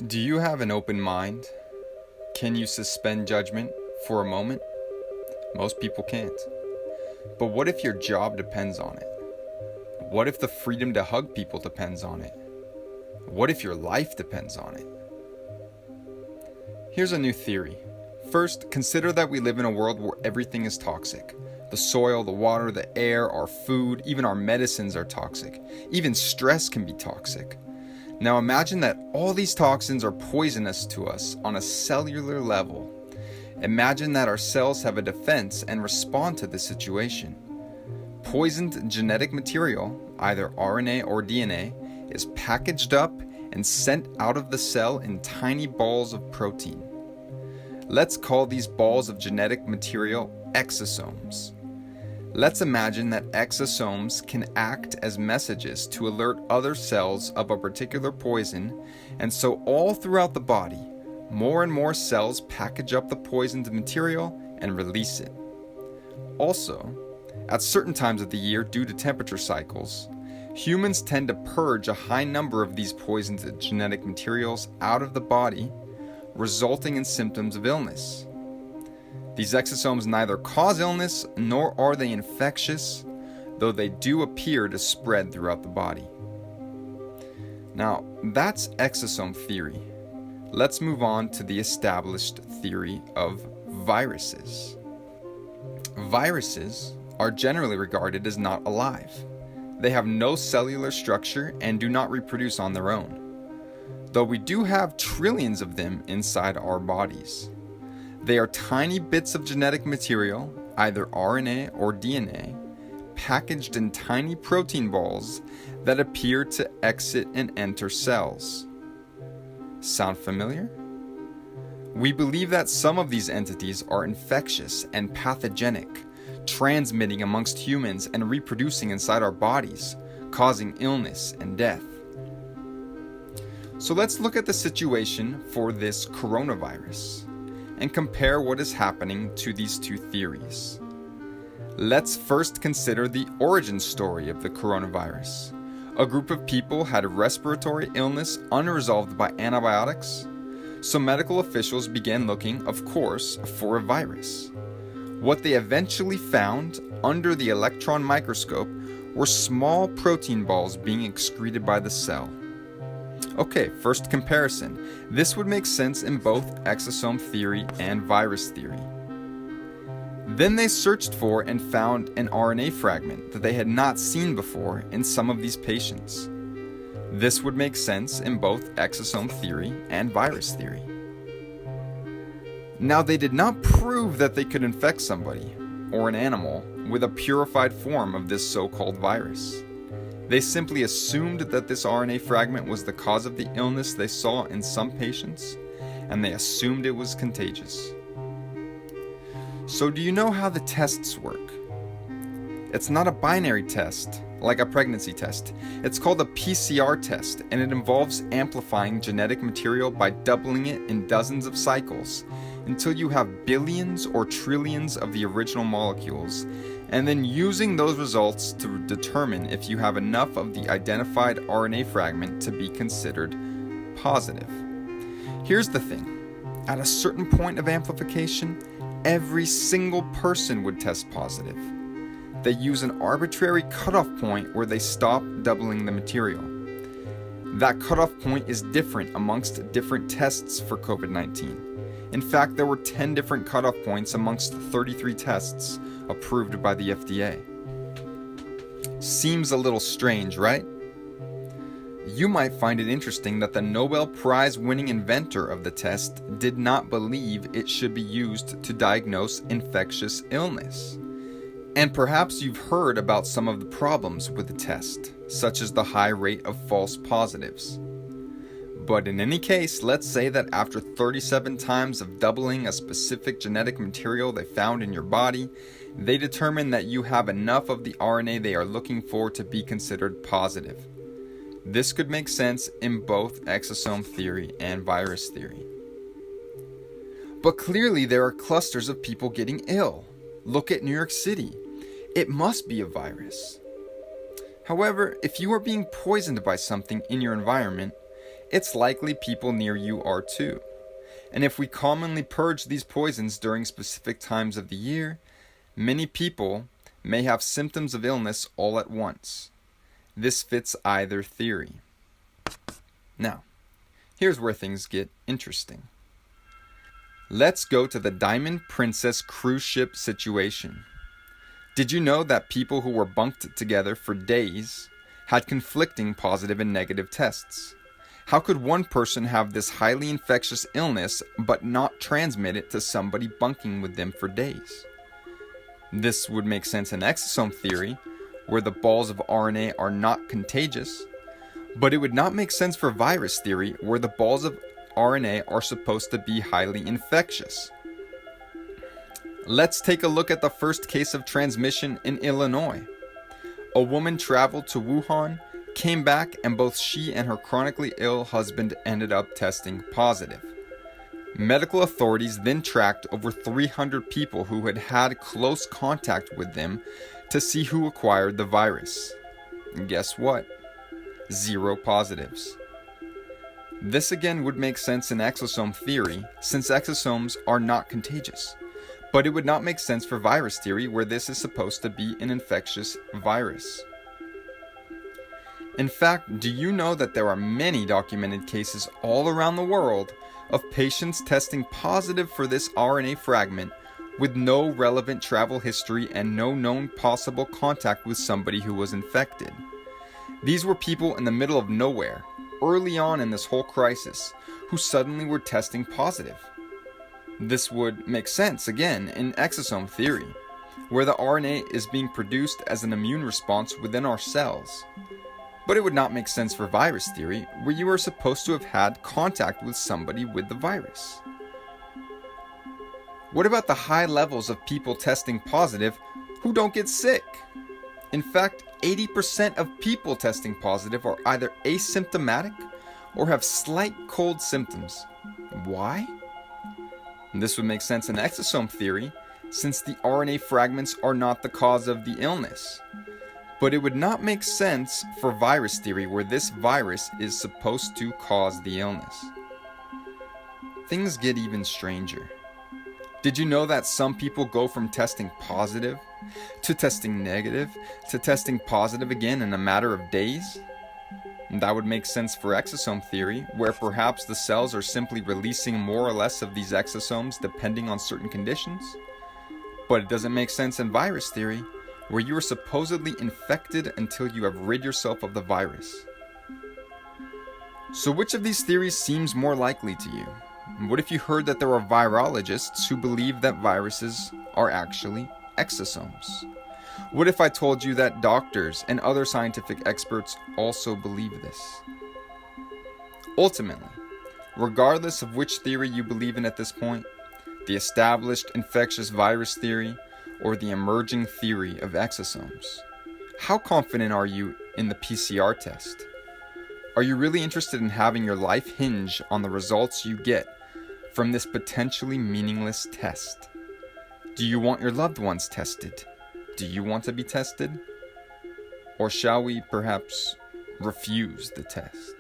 Do you have an open mind? Can you suspend judgment for a moment? Most people can't. But what if your job depends on it? What if the freedom to hug people depends on it? What if your life depends on it? Here's a new theory. First, consider that we live in a world where everything is toxic. The soil, the water, the air, our food, even our medicines are toxic. Even stress can be toxic. Now imagine that all these toxins are poisonous to us on a cellular level. Imagine that our cells have a defense and respond to this situation. Poisoned genetic material, either RNA or DNA, is packaged up and sent out of the cell in tiny balls of protein. Let's call these balls of genetic material exosomes. Let's imagine that exosomes can act as messages to alert other cells of a particular poison, and so all throughout the body, more and more cells package up the poisoned material and release it. Also, at certain times of the year due to temperature cycles, humans tend to purge a high number of these poisoned genetic materials out of the body, resulting in symptoms of illness. These exosomes neither cause illness nor are they infectious, though they do appear to spread throughout the body. Now, that's exosome theory. Let's move on to the established theory of viruses. Viruses are generally regarded as not alive. They have no cellular structure and do not reproduce on their own, though we do have trillions of them inside our bodies. They are tiny bits of genetic material, either RNA or DNA, packaged in tiny protein balls that appear to exit and enter cells. Sound familiar? We believe that some of these entities are infectious and pathogenic, transmitting amongst humans and reproducing inside our bodies, causing illness and death. So let's look at the situation for this coronavirus and compare what is happening to these two theories. Let's first consider the origin story of the coronavirus. A group of people had a respiratory illness unresolved by antibiotics, so medical officials began looking, of course, for a virus. What they eventually found under the electron microscope were small protein balls being excreted by the cell. Okay, first comparison. This would make sense in both exosome theory and virus theory. Then they searched for and found an RNA fragment that they had not seen before in some of these patients. This would make sense in both exosome theory and virus theory. Now, they did not prove that they could infect somebody or an animal with a purified form of this so-called virus. They simply assumed that this RNA fragment was the cause of the illness they saw in some patients, and they assumed it was contagious. So do you know how the tests work? It's not a binary test, like a pregnancy test. It's called a PCR test, and it involves amplifying genetic material by doubling it in dozens of cycles until you have billions or trillions of the original molecules, and then using those results to determine if you have enough of the identified RNA fragment to be considered positive. Here's the thing. At a certain point of amplification, every single person would test positive. They use an arbitrary cutoff point where they stop doubling the material. That cutoff point is different amongst different tests for COVID-19. In fact, there were 10 different cutoff points amongst 33 tests approved by the FDA. Seems a little strange, right? You might find it interesting that the Nobel Prize-winning inventor of the test did not believe it should be used to diagnose infectious illness. And perhaps you've heard about some of the problems with the test, such as the high rate of false positives. But in any case, let's say that after 37 times of doubling a specific genetic material they found in your body, they determine that you have enough of the RNA they are looking for to be considered positive. This could make sense in both exosome theory and virus theory. But clearly there are clusters of people getting ill. Look at New York City. It must be a virus. However, if you are being poisoned by something in your environment, it's likely people near you are too. And if we commonly purge these poisons during specific times of the year, many people may have symptoms of illness all at once. This fits either theory. Now, here's where things get interesting. Let's go to the Diamond Princess cruise ship situation. Did you know that people who were bunked together for days had conflicting positive and negative tests? How could one person have this highly infectious illness but not transmit it to somebody bunking with them for days? This would make sense in exosome theory, where the balls of RNA are not contagious, but it would not make sense for virus theory, where the balls of RNA are supposed to be highly infectious. Let's take a look at the first case of transmission in Illinois. A woman traveled to Wuhan, came back, and both she and her chronically ill husband ended up testing positive. Medical authorities then tracked over 300 people who had had close contact with them to see who acquired the virus. And guess what? 0 positives. This again would make sense in exosome theory, since exosomes are not contagious. But it would not make sense for virus theory, where this is supposed to be an infectious virus. In fact, do you know that there are many documented cases all around the world of patients testing positive for this RNA fragment with no relevant travel history and no known possible contact with somebody who was infected? These were people in the middle of nowhere, early on in this whole crisis, who suddenly were testing positive. This would make sense, again, in exosome theory, where the RNA is being produced as an immune response within our cells. But it would not make sense for virus theory, where you are supposed to have had contact with somebody with the virus. What about the high levels of people testing positive who don't get sick? In fact, 80% of people testing positive are either asymptomatic or have slight cold symptoms. Why? This would make sense in exosome theory, since the RNA fragments are not the cause of the illness. But it would not make sense for virus theory, where this virus is supposed to cause the illness. Things get even stranger. Did you know that some people go from testing positive to testing negative to testing positive again in a matter of days? And that would make sense for exosome theory, where perhaps the cells are simply releasing more or less of these exosomes depending on certain conditions. But it doesn't make sense in virus theory, where you are supposedly infected until you have rid yourself of the virus. So which of these theories seems more likely to you? What if you heard that there are virologists who believe that viruses are actually exosomes? What if I told you that doctors and other scientific experts also believe this? Ultimately, regardless of which theory you believe in at this point, the established infectious virus theory or the emerging theory of exosomes, how confident are you in the PCR test? Are you really interested in having your life hinge on the results you get from this potentially meaningless test? Do you want your loved ones tested? Do you want to be tested? Or shall we perhaps refuse the test?